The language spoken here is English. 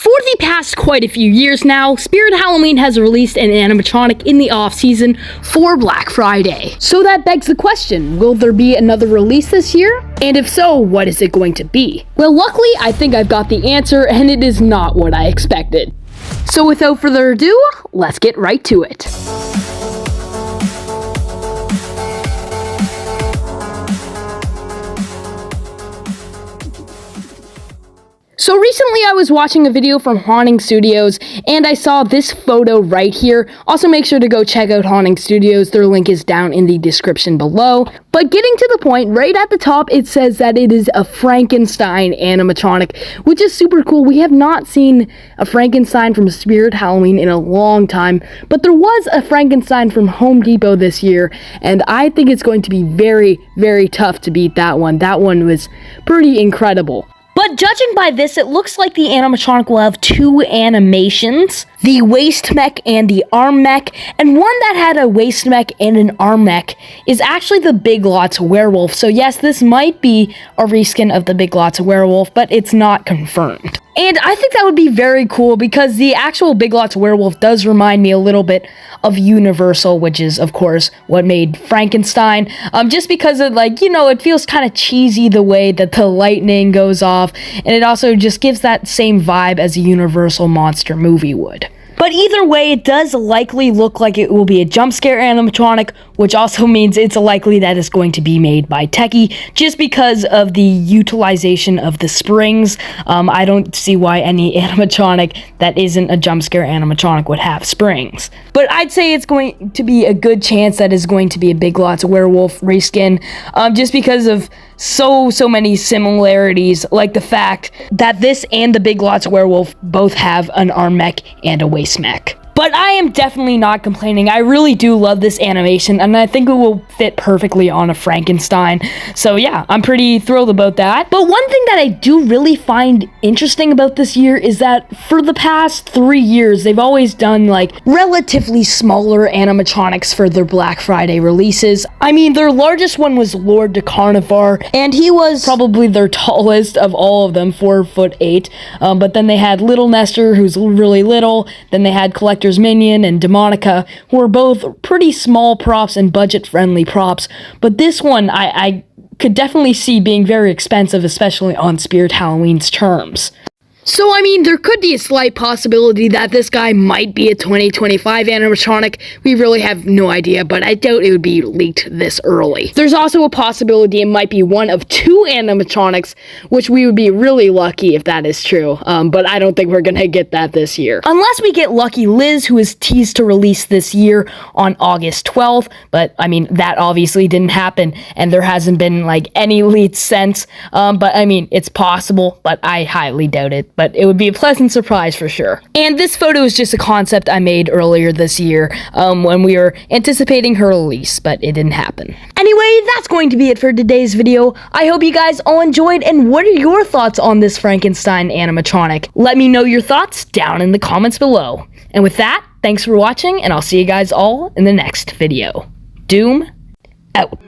For the past quite a few years now, Spirit Halloween has released an animatronic in the off-season for Black Friday. So that begs the question, will there be another release this year? And if so, what is it going to be? Well, luckily, I think I've got the answer, and it is not what I expected. So without further ado, let's get right to it. So recently I was watching a video from Haunting Studios and I saw this photo right here. Also make sure to go check out Haunting Studios, their link is down in the description below. But getting to the point, right at the top it says that it is a Frankenstein animatronic, which is super cool. We have not seen a Frankenstein from Spirit Halloween in a long time, but there was a Frankenstein from Home Depot this year, and I think it's going to be very, very tough to beat that one. That one was pretty incredible. But judging by this, it looks like the animatronic will have two animations, the waist mech and the arm mech, and one that had a waist mech and an arm mech is actually the Big Lots werewolf. So yes, this might be a reskin of the Big Lots werewolf, but it's not confirmed. And I think that would be very cool because the actual Big Lots werewolf does remind me a little bit of Universal, which is, of course, what made Frankenstein. Just because of, it feels kind of cheesy the way that the lightning goes off, and it also just gives that same vibe as a Universal monster movie would. But either way, it does likely look like it will be a jump scare animatronic, which also means it's likely that it's going to be made by Techie, just because of the utilization of the springs. I don't see why any animatronic that isn't a jump scare animatronic would have springs. But I'd say it's going to be a good chance that it's going to be a Big Lots werewolf reskin, just because of so many similarities, like the fact that this and the Big Lots werewolf both have an arm mech and a waist mech. But I am definitely not complaining. I really do love this animation, and I think it will fit perfectly on a Frankenstein. So yeah, I'm pretty thrilled about that. But one thing that I do really find interesting about this year is that for the past 3 years, they've always done relatively smaller animatronics for their Black Friday releases. I mean, their largest one was Lord de Carnivore, and he was probably their tallest of all of them, 4'8". But then they had Little Nestor, who's really little. Then they had Collector's Minion and Demonica, who are both pretty small props and budget-friendly props. But this one, I could definitely see being very expensive, especially on Spirit Halloween's terms. So, I mean, there could be a slight possibility that this guy might be a 2025 animatronic. We really have no idea, but I doubt it would be leaked this early. There's also a possibility it might be one of two animatronics, which we would be really lucky if that is true, but I don't think we're gonna get that this year. Unless we get Lucky Liz, who is teased to release this year on August 12th, but, I mean, that obviously didn't happen, and there hasn't been, any leaks since, but, I mean, it's possible, but I highly doubt it. But it would be a pleasant surprise for sure. And this photo is just a concept I made earlier this year when we were anticipating her release, but it didn't happen. Anyway, that's going to be it for today's video. I hope you guys all enjoyed, and what are your thoughts on this Frankenstein animatronic? Let me know your thoughts down in the comments below. And with that, thanks for watching, and I'll see you guys all in the next video. Doom out.